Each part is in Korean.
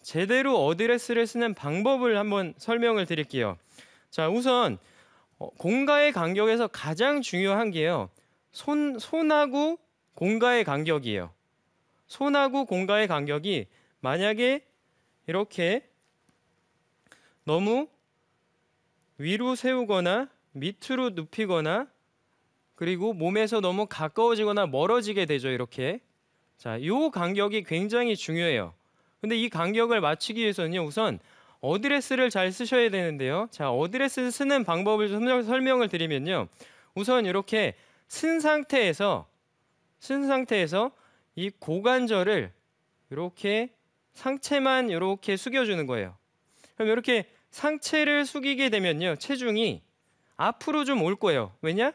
제대로 어드레스를 쓰는 방법을 한번 설명을 드릴게요. 자, 우선 공과의 간격에서 가장 중요한 게요. 손하고 공과의 간격이에요. 손하고 공과의 간격이 만약에 이렇게 너무 위로 세우거나 밑으로 눕히거나 그리고 몸에서 너무 가까워지거나 멀어지게 되죠. 이렇게. 자, 이 간격이 굉장히 중요해요. 근데 이 간격을 맞추기 위해서는요. 우선 어드레스를 잘 쓰셔야 되는데요. 자, 어드레스 쓰는 방법을 좀 설명을 드리면요. 우선 이렇게 쓴 상태에서 이 고관절을 이렇게 상체만 이렇게 숙여주는 거예요. 그럼 이렇게 상체를 숙이게 되면요. 체중이 앞으로 좀 올 거예요. 왜냐?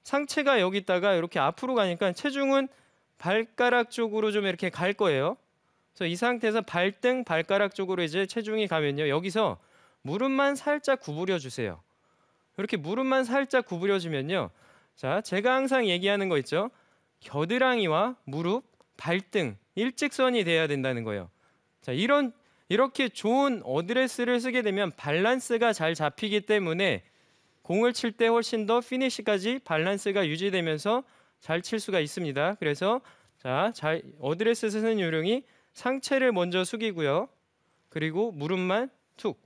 상체가 여기다가 이렇게 앞으로 가니까 체중은 발가락 쪽으로 좀 이렇게 갈 거예요. 그래서 이 상태에서 발등, 발가락 쪽으로 이제 체중이 가면요. 여기서 무릎만 살짝 구부려 주세요. 이렇게 무릎만 살짝 구부려주면요. 자, 제가 항상 얘기하는 거 있죠. 겨드랑이와 무릎, 발등 일직선이 돼야 된다는 거예요. 자, 이렇게 좋은 어드레스를 쓰게 되면 밸런스가 잘 잡히기 때문에 공을 칠 때 훨씬 더 피니시까지 밸런스가 유지되면서 잘 칠 수가 있습니다. 그래서 자, 어드레스 쓰는 요령이 상체를 먼저 숙이고요. 그리고 무릎만 툭.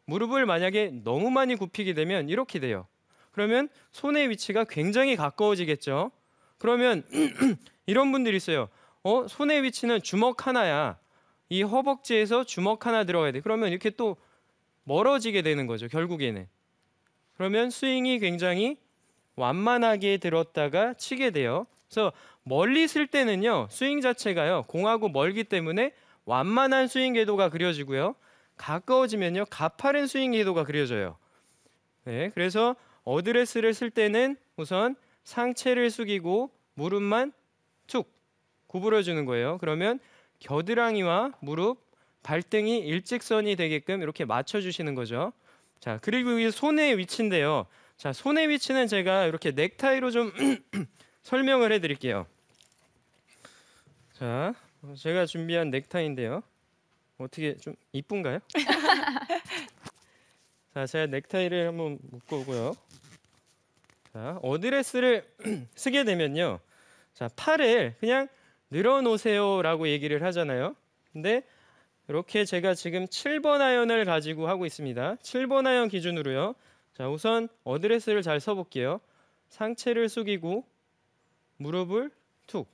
무릎을 만약에 너무 많이 굽히게 되면 이렇게 돼요. 그러면 손의 위치가 굉장히 가까워지겠죠. 그러면 이런 분들이 있어요. 손의 위치는 주먹 하나야. 이 허벅지에서 주먹 하나 들어가야 돼. 그러면 이렇게 또 멀어지게 되는 거죠. 결국에는. 그러면 스윙이 굉장히 완만하게 들었다가 치게 돼요. 그래서 멀리 쓸 때는요. 스윙 자체가요. 공하고 멀기 때문에 완만한 스윙 궤도가 그려지고요. 가까워지면요. 가파른 스윙 궤도가 그려져요. 네, 그래서 어드레스를 쓸 때는 우선 상체를 숙이고 무릎만 툭 구부려주는 거예요. 그러면 겨드랑이와 무릎, 발등이 일직선이 되게끔 이렇게 맞춰주시는 거죠. 자, 그리고 이 손의 위치인데요. 자, 손의 위치는 제가 이렇게 넥타이로 좀 설명을 해드릴게요. 자, 제가 준비한 넥타이인데요. 어떻게 좀 이쁜가요? 자, 제가 넥타이를 한번 묶어 오고요. 자, 어드레스를 쓰게 되면요. 자, 팔을 그냥 늘어놓으세요라고 얘기를 하잖아요. 근데 이렇게 제가 지금 7번 아이언을 가지고 하고 있습니다. 7번 아이언 기준으로요. 자, 우선 어드레스를 잘 써볼게요. 상체를 숙이고 무릎을 툭.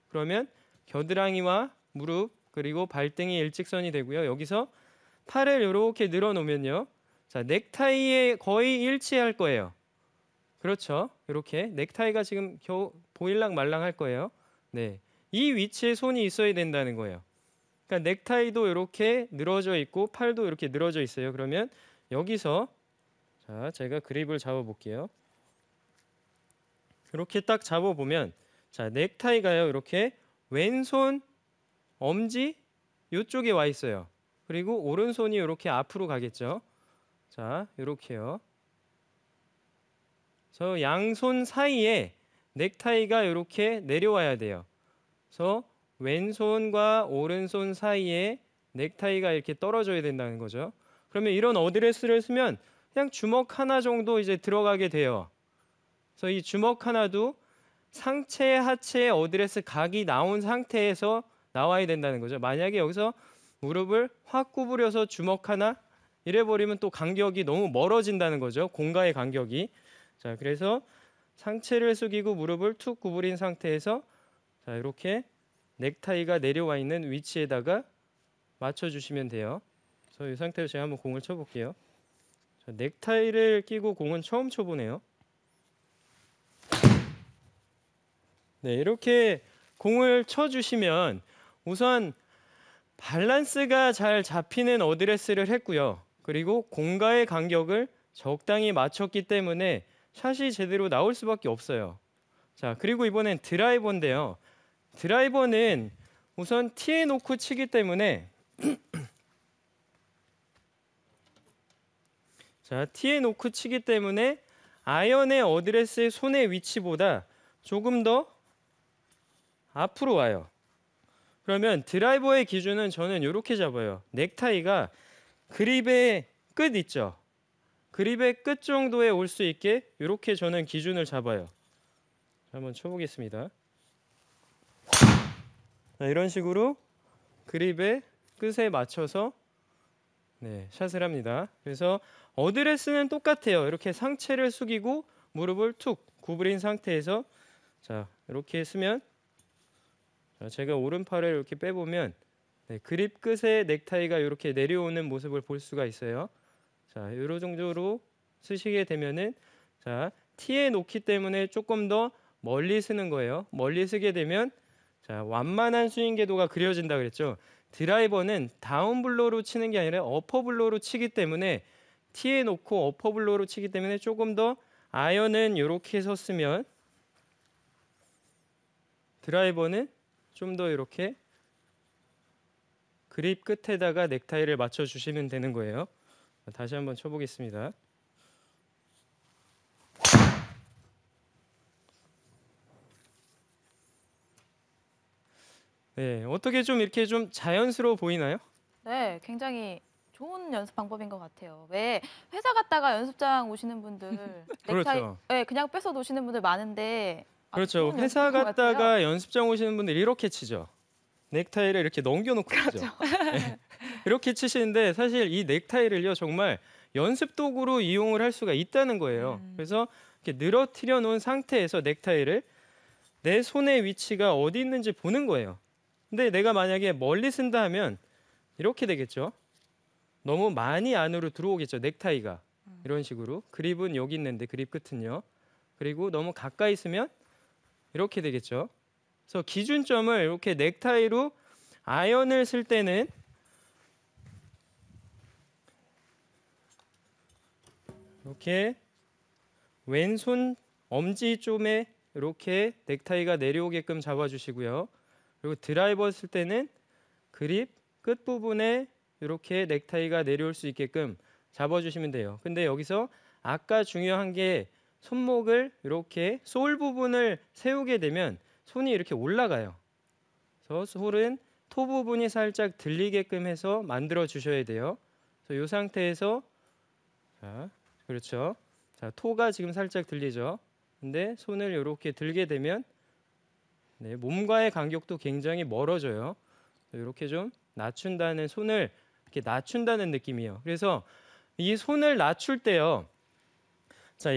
그러면 겨드랑이와 무릎 그리고 발등이 일직선이 되고요. 여기서 팔을 이렇게 늘어놓으면요. 자, 넥타이에 거의 일치할 거예요. 그렇죠. 이렇게 넥타이가 지금 겨우 보일랑 말랑 할 거예요. 네, 이 위치에 손이 있어야 된다는 거예요. 그러니까 넥타이도 이렇게 늘어져 있고 팔도 이렇게 늘어져 있어요. 그러면 여기서 자, 제가 그립을 잡아 볼게요. 이렇게 딱 잡아 보면 자, 넥타이가요. 이렇게 왼손 엄지 이쪽에 와 있어요. 그리고 오른손이 이렇게 앞으로 가겠죠. 자, 이렇게요. 그래서 양손 사이에 넥타이가 이렇게 내려와야 돼요. 그래서 왼손과 오른손 사이에 넥타이가 이렇게 떨어져야 된다는 거죠. 그러면 이런 어드레스를 쓰면 그냥 주먹 하나 정도 이제 들어가게 돼요. 그래서 이 주먹 하나도 상체, 하체 어드레스 각이 나온 상태에서 나와야 된다는 거죠. 만약에 여기서 무릎을 확 구부려서 주먹 하나 이래버리면 또 간격이 너무 멀어진다는 거죠. 공과의 간격이. 자, 그래서 상체를 숙이고 무릎을 툭 구부린 상태에서 자, 이렇게 넥타이가 내려와 있는 위치에다가 맞춰주시면 돼요. 그래서 이 상태로 제가 한번 공을 쳐볼게요. 자, 넥타이를 끼고 공은 처음 쳐보네요. 네, 이렇게 공을 쳐주시면 우선 밸런스가 잘 잡히는 어드레스를 했고요. 그리고 공과의 간격을 적당히 맞췄기 때문에 샷이 제대로 나올 수밖에 없어요. 자, 그리고 이번엔 드라이버인데요. 드라이버는 우선 티에 놓고 치기 때문에 자, 티에 놓고 치기 때문에 아이언의 어드레스의 손의 위치보다 조금 더 앞으로 와요. 그러면 드라이버의 기준은 저는 이렇게 잡아요. 넥타이가 그립의 끝 있죠. 그립의 끝 정도에 올 수 있게 이렇게 저는 기준을 잡아요. 한번 쳐보겠습니다. 이런 식으로 그립의 끝에 맞춰서 샷을 합니다. 그래서 어드레스는 똑같아요. 이렇게 상체를 숙이고 무릎을 툭 구부린 상태에서 자 이렇게 쓰면 제가 오른팔을 이렇게 빼보면 그립 끝에 넥타이가 이렇게 내려오는 모습을 볼 수가 있어요. 자, 이런 정도로 쓰시게 되면은 자 T에 놓기 때문에 조금 더 멀리 쓰는 거예요. 멀리 쓰게 되면 자 완만한 스윙 궤도가 그려진다 그랬죠. 드라이버는 다운 블로로 치는 게 아니라 어퍼 블로로 치기 때문에 T에 놓고 어퍼 블로로 치기 때문에 조금 더 아이언은 이렇게 섰으면 드라이버는 좀 더 이렇게 그립 끝에다가 넥타이를 맞춰 주시면 되는 거예요. 다시 한번 쳐보겠습니다. 네, 어떻게 좀 이렇게 좀 자연스러워 보이나요? 네, 굉장히 좋은 연습 방법인 것 같아요. 왜 회사 갔다가 연습장 오시는 분들 넥타이 그렇죠. 네, 그냥 뺏어 놓으시는 분들 많은데 아주 그렇죠. 좋은 회사 연습인 것 같아요. 갔다가 연습장 오시는 분들 이렇게 치죠. 넥타이를 이렇게 넘겨놓고 치죠. 네. 이렇게 치시는데 사실 이 넥타이를요 정말 연습 도구로 이용을 할 수가 있다는 거예요. 그래서 이렇게 늘어뜨려 놓은 상태에서 넥타이를 내 손의 위치가 어디 있는지 보는 거예요. 근데 내가 만약에 멀리 쓴다 하면 이렇게 되겠죠. 너무 많이 안으로 들어오겠죠. 넥타이가 이런 식으로 그립은 여기 있는데 그립 끝은요. 그리고 너무 가까이 있으면 이렇게 되겠죠. 그래서 기준점을 이렇게 넥타이로 아이언을 쓸 때는 이렇게 왼손 엄지 쪽에 이렇게 넥타이가 내려오게끔 잡아주시고요. 그리고 드라이버 쓸 때는 그립 끝 부분에 이렇게 넥타이가 내려올 수 있게끔 잡아주시면 돼요. 근데 여기서 아까 중요한 게 손목을 이렇게 솔 부분을 세우게 되면 손이 이렇게 올라가요. 그래서 솔은 토 부분이 살짝 들리게끔 해서 만들어 주셔야 돼요. 그래서 이 상태에서 자, 그렇죠. 자, 토가 지금 살짝 들리죠. 근데 손을 이렇게 들게 되면 몸과의 간격도 굉장히 멀어져요. 이렇게 좀 낮춘다는 손을 이렇게 낮춘다는 느낌이에요. 그래서 이 손을 낮출 때요. 자,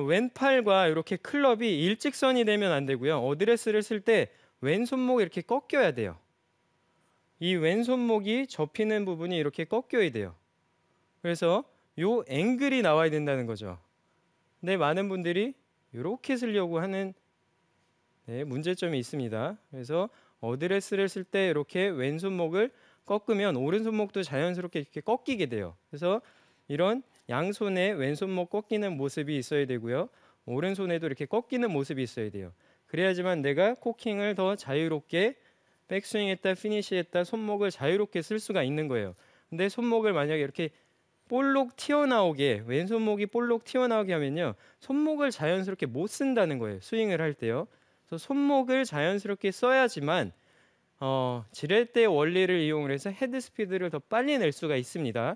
왼팔과 이렇게 클럽이 일직선이 되면 안 되고요. 어드레스를 쓸 때 왼손목이 이렇게 꺾여야 돼요. 이 왼손목이 접히는 부분이 이렇게 꺾여야 돼요. 그래서 요 앵글이 나와야 된다는 거죠. 근데 많은 분들이 이렇게 쓰려고 하는 문제점이 있습니다. 그래서 어드레스를 쓸 때 이렇게 왼손목을 꺾으면 오른손목도 자연스럽게 이렇게 꺾이게 돼요. 그래서 이런 양손에 왼손목 꺾이는 모습이 있어야 되고요. 오른손에도 이렇게 꺾이는 모습이 있어야 돼요. 그래야지만 내가 코킹을 더 자유롭게 백스윙했다 피니시했다 손목을 자유롭게 쓸 수가 있는 거예요. 근데 손목을 만약에 이렇게 볼록 튀어나오게 왼손목이 볼록 튀어나오게 하면요. 손목을 자연스럽게 못 쓴다는 거예요. 스윙을 할 때요. 그래서 손목을 자연스럽게 써야지만 지렛대 원리를 이용을 해서 헤드 스피드를 더 빨리 낼 수가 있습니다.